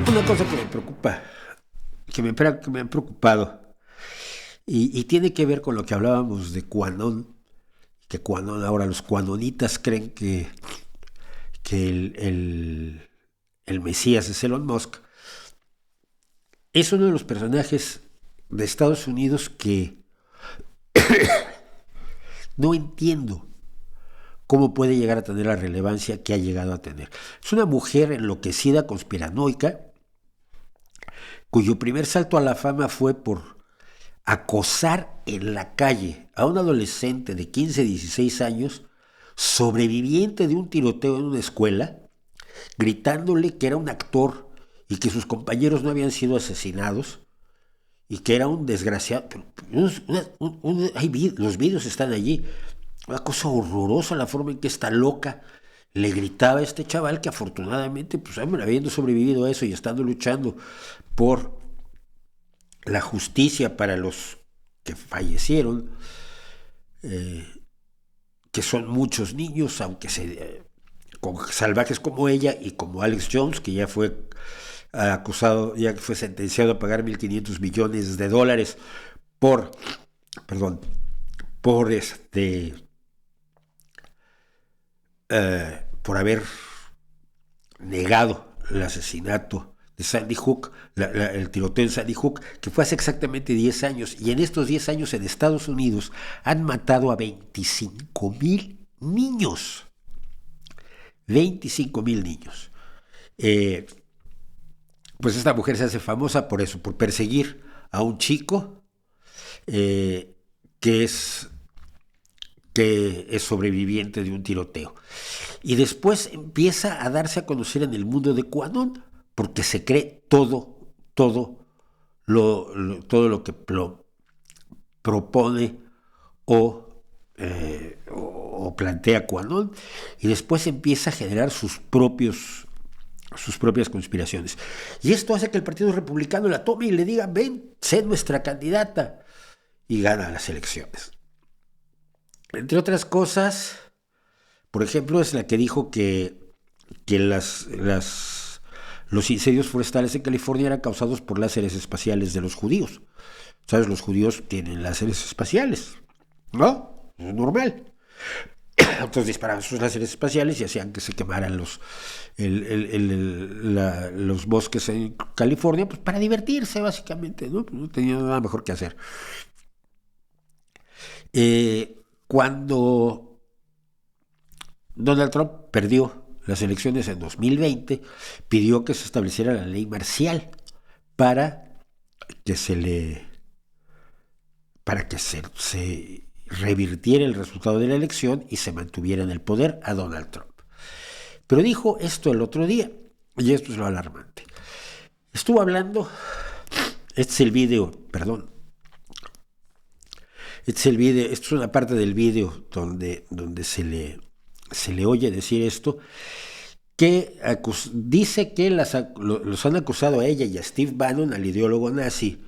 Una cosa que me preocupa, que me ha preocupado, y tiene que ver con lo que hablábamos de QAnon, que QAnon, ahora los QAnonitas creen que el Mesías es Elon Musk. Es uno de los personajes de Estados Unidos que no entiendo cómo puede llegar a tener la relevancia que ha llegado a tener. Es una mujer enloquecida, conspiranoica, cuyo primer salto a la fama fue por acosar en la calle a un adolescente de 15, 16 años, sobreviviente de un tiroteo en una escuela, gritándole que era un actor y que sus compañeros no habían sido asesinados y que era un desgraciado. Los vídeos están allí. Una cosa horrorosa la forma en que esta loca le gritaba a este chaval que afortunadamente, pues habiendo sobrevivido a eso y estando luchando por la justicia para los que fallecieron, eh, que son muchos niños, aunque con salvajes como ella y como Alex Jones, que ya fue acusado, ya fue sentenciado a pagar $1.500 millones por, perdón, por por haber negado el asesinato de Sandy Hook, el tiroteo en Sandy Hook, que fue hace exactamente 10 años, y en estos 10 años en Estados Unidos han matado a 25,000 niños. 25,000 niños. Eh, pues esta mujer se hace famosa por eso, por perseguir a un chico eh, que es que es sobreviviente de un tiroteo. Y después empieza a darse a conocer en el mundo de QAnon, porque se cree todo lo que propone o plantea QAnon, y después empieza a generar sus propias conspiraciones. Y esto hace que el Partido Republicano la tome y le diga, ven, sé nuestra candidata, y gana las elecciones. Entre otras cosas, por ejemplo, es la que dijo que los incendios forestales en California eran causados por láseres espaciales de los judíos. ¿Sabes? Los judíos tienen láseres espaciales, ¿no? Es normal. Entonces disparaban sus láseres espaciales y hacían que se quemaran los bosques en California, pues para divertirse básicamente, ¿no? Pues no tenía nada mejor que hacer. Cuando Donald Trump perdió las elecciones en 2020, pidió que se estableciera la ley marcial para que se revirtiera el resultado de la elección y se mantuviera en el poder a Donald Trump. Pero dijo esto el otro día, y esto es lo alarmante. Estuvo hablando, este es el video, perdón, esto es una parte del video donde se le oye decir esto, que dice que los han acusado a ella y a Steve Bannon, al ideólogo nazi,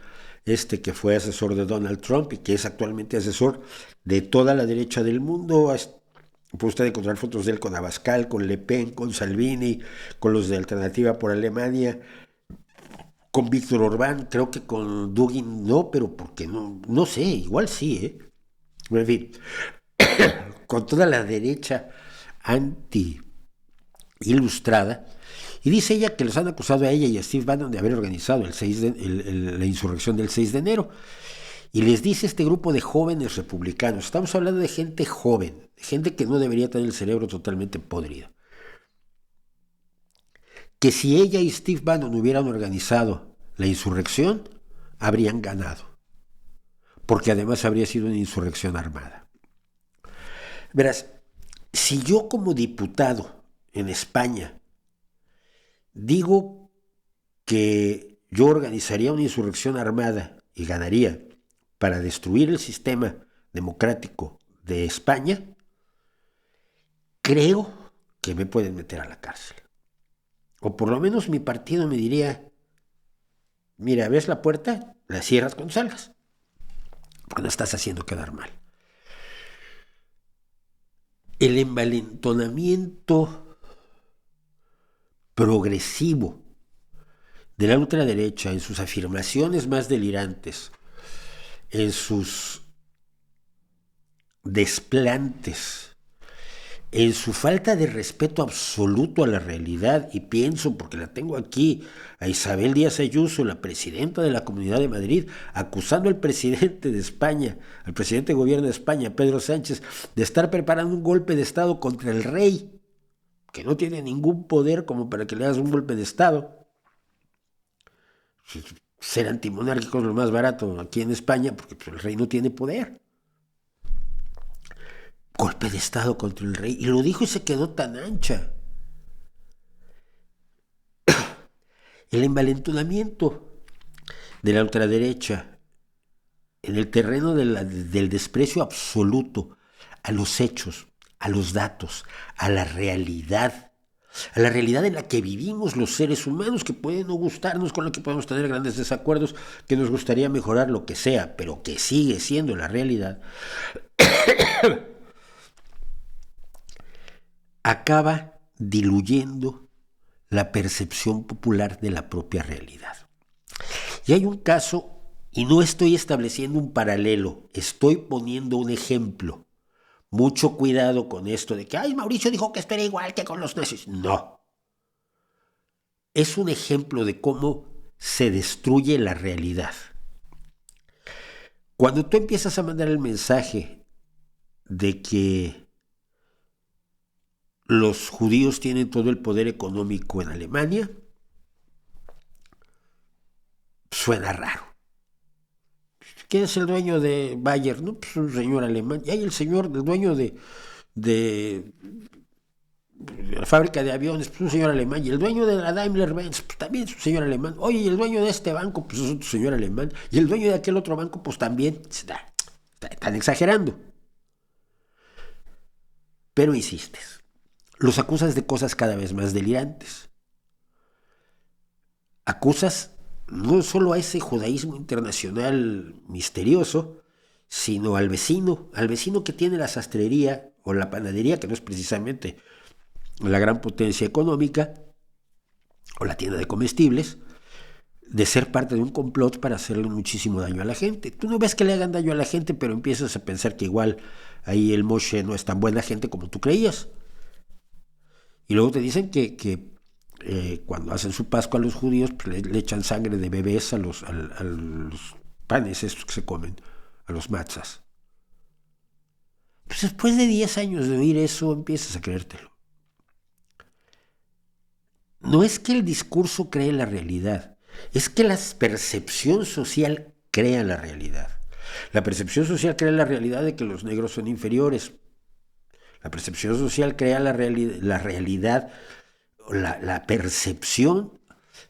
que fue asesor de Donald Trump y que es actualmente asesor de toda la derecha del mundo. Puede usted encontrar fotos de él con Abascal, con Le Pen, con Salvini, con los de Alternativa por Alemania, con Víctor Orbán, creo que con Dugin no, pero porque no sé, igual sí, ¿eh? En fin, con toda la derecha anti ilustrada, y dice ella que los han acusado a ella y a Steve Bannon de haber organizado la insurrección del 6 de enero. Y les dice este grupo de jóvenes republicanos, estamos hablando de gente joven, gente que no debería tener el cerebro totalmente podrido, que si ella y Steve Bannon hubieran organizado la insurrección, habrían ganado, porque además habría sido una insurrección armada. Verás, si yo como diputado en España digo que yo organizaría una insurrección armada y ganaría para destruir el sistema democrático de España, creo que me pueden meter a la cárcel. O por lo menos mi partido me diría, mira, ¿ves la puerta? La cierras cuando salgas, porque no estás haciendo quedar mal. El envalentonamiento progresivo de la ultraderecha, en sus afirmaciones más delirantes, en sus desplantes, en su falta de respeto absoluto a la realidad, y pienso, porque la tengo aquí, a Isabel Díaz Ayuso, la presidenta de la Comunidad de Madrid, acusando al presidente de España, al presidente de gobierno de España, Pedro Sánchez, de estar preparando un golpe de Estado contra el rey, que no tiene ningún poder como para que le hagas un golpe de Estado. Ser antimonárquico es lo más barato aquí en España, porque pues, el rey no tiene poder. Golpe de Estado contra el rey. Y lo dijo y se quedó tan ancha. El envalentonamiento de la ultraderecha en el terreno del desprecio absoluto a los hechos, a los datos, a la realidad en la que vivimos los seres humanos, que puede no gustarnos, con lo que podemos tener grandes desacuerdos, que nos gustaría mejorar lo que sea, pero que sigue siendo la realidad, acaba diluyendo la percepción popular de la propia realidad. Y hay un caso, y no estoy estableciendo un paralelo, estoy poniendo un ejemplo. Mucho cuidado con esto de que, ay, Mauricio dijo que esto era igual que con los nazis. No. Es un ejemplo de cómo se destruye la realidad. Cuando tú empiezas a mandar el mensaje de que los judíos tienen todo el poder económico en Alemania, suena raro. ¿Quién es el dueño de Bayer? No, pues un señor alemán. Y hay el dueño de la fábrica de aviones, pues un señor alemán. Y el dueño de la Daimler-Benz, pues también es un señor alemán. Oye, y el dueño de este banco, pues es otro señor alemán. Y el dueño de aquel otro banco, pues también. Están exagerando. Pero insistes. Los acusas de cosas cada vez más delirantes. Acusas no solo a ese judaísmo internacional misterioso, sino al vecino que tiene la sastrería o la panadería, que no es precisamente la gran potencia económica, o la tienda de comestibles, de ser parte de un complot para hacerle muchísimo daño a la gente. Tú no ves que le hagan daño a la gente, pero empiezas a pensar que igual ahí el Moshe no es tan buena gente como tú creías. Y luego te dicen que cuando hacen su Pascua a los judíos, pues le echan sangre de bebés a los panes estos que se comen, a los matzas. Pues después de 10 años de oír eso, empiezas a creértelo. No es que el discurso cree la realidad, es que la percepción social crea la realidad. La percepción social crea la realidad de que los negros son inferiores. La percepción social crea la realidad, la percepción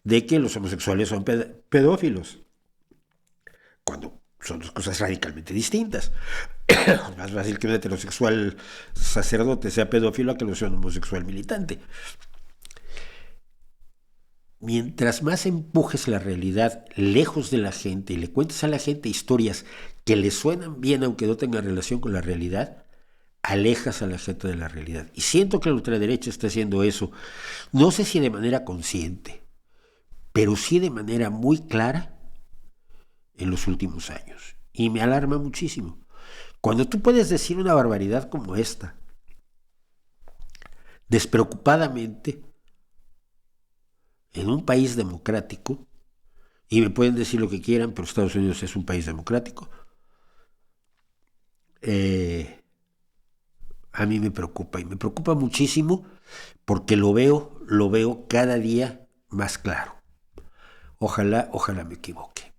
de que los homosexuales son pedófilos, cuando son dos cosas radicalmente distintas. Es más fácil que un heterosexual sacerdote sea pedófilo a que lo sea un homosexual militante. Mientras más empujes la realidad lejos de la gente y le cuentes a la gente historias que le suenan bien aunque no tengan relación con la realidad, alejas a la gente de la realidad. Y siento que la ultraderecha está haciendo eso, no sé si de manera consciente, pero sí de manera muy clara en los últimos años. Y me alarma muchísimo. Cuando tú puedes decir una barbaridad como esta, despreocupadamente, en un país democrático, y me pueden decir lo que quieran, pero Estados Unidos es un país democrático, a mí me preocupa, y me preocupa muchísimo porque lo veo cada día más claro. Ojalá me equivoque.